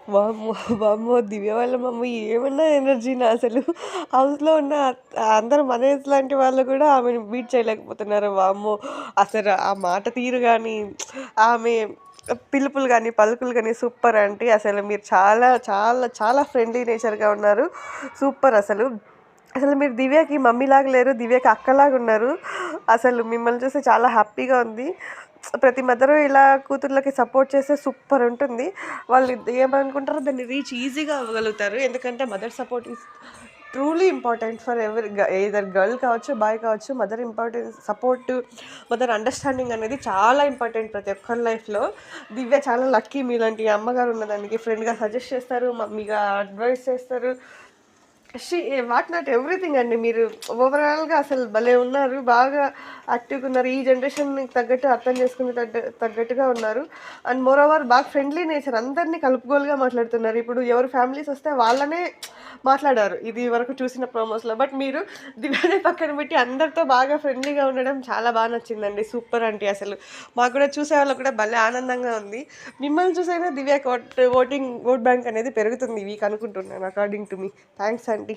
వామ్మో! వామ్మో! దివ్య వాళ్ళ మమ్మీ ఏమన్నా ఎనర్జీనా అసలు. హౌస్‌లో ఉన్న అందరూ మన ఏజ్ లాంటి వాళ్ళు కూడా ఆమెని బీట్ చేయలేకపోతున్నారు. వామ్మో! అసలు ఆ మాట తీరు గాని, ఆమె పిలుపులు గాని, పలుకులు గాని సూపర్ ఆంటీ. అసలు మీరు చాలా, చాలా, చాలా ఫ్రెండ్లీ నేచర్‌గా ఉన్నారు. సూపర్ అసలు. అసలు మీరు దివ్యకి మమ్మీలాగా లేరు. దివ్యకి అక్కలాగున్నారు. అసలు మిమ్మల్ని చూస్తే చాలా హ్యాపీగా ఉంది. ప్రతి మదరు ఇలా కూతుర్లకి సపోర్ట్ చేస్తే సూపర్ ఉంటుంది. వాళ్ళు ఏమనుకుంటారో దాన్ని రీచ్ ఈజీగా అవ్వగలుగుతారు. ఎందుకంటే mother support is truly important for ఎవరి ఎయిదర్ గర్ల్ కావచ్చు, బాయ్ కావచ్చు. Mother importance support, mother understanding అనేది చాలా ఇంపార్టెంట్ ప్రతి ఒక్కరి లైఫ్‌లో. దివ్య చాలా లక్కీ మీలాంటి అమ్మగారు ఉన్నదానికి. ఫ్రెండ్‌గా సజెస్ట్ చేస్తారు, మమ్మీగా అడ్వైస్ చేస్తారు. షీ వాట్ నాట్ ఎవ్రీథింగ్ అండి. మీరు ఓవరాల్‌గా అసలు భలే ఉన్నారు. బాగా యాక్టివ్‌గా ఉన్నారు. ఈ జనరేషన్‌కి తగ్గట్టు అర్థం చేసుకునే తగ్గట్టుగా ఉన్నారు. అండ్ మోర్ ఓవర్ బాగా ఫ్రెండ్లీ నేచర్. అందరిని కలుపుగోలుగా మాట్లాడుతున్నారు. ఇప్పుడు ఎవరు ఫ్యామిలీస్ వస్తే వాళ్ళనే మాట్లాడారు. ఇది వరకు చూసిన ప్రోమోస్‌లో. బట్ మీరు దివ్యని పక్కన పెట్టి అందరితో బాగా ఫ్రెండ్లీగా ఉండడం చాలా నచ్చిందండి. సూపర్ ఆంటీ అసలు. మాకు కూడా చూసేవాళ్ళకి కూడా భలే ఆనందంగా ఉంది. మిమ్మల్ని చూసైనా దివ్యకి ఓటింగ్ ఓట్ బ్యాంక్ అనేది పెరుగుతుంది ఈ వీక్ అనుకుంటున్నాను according to me. Thanks aunty.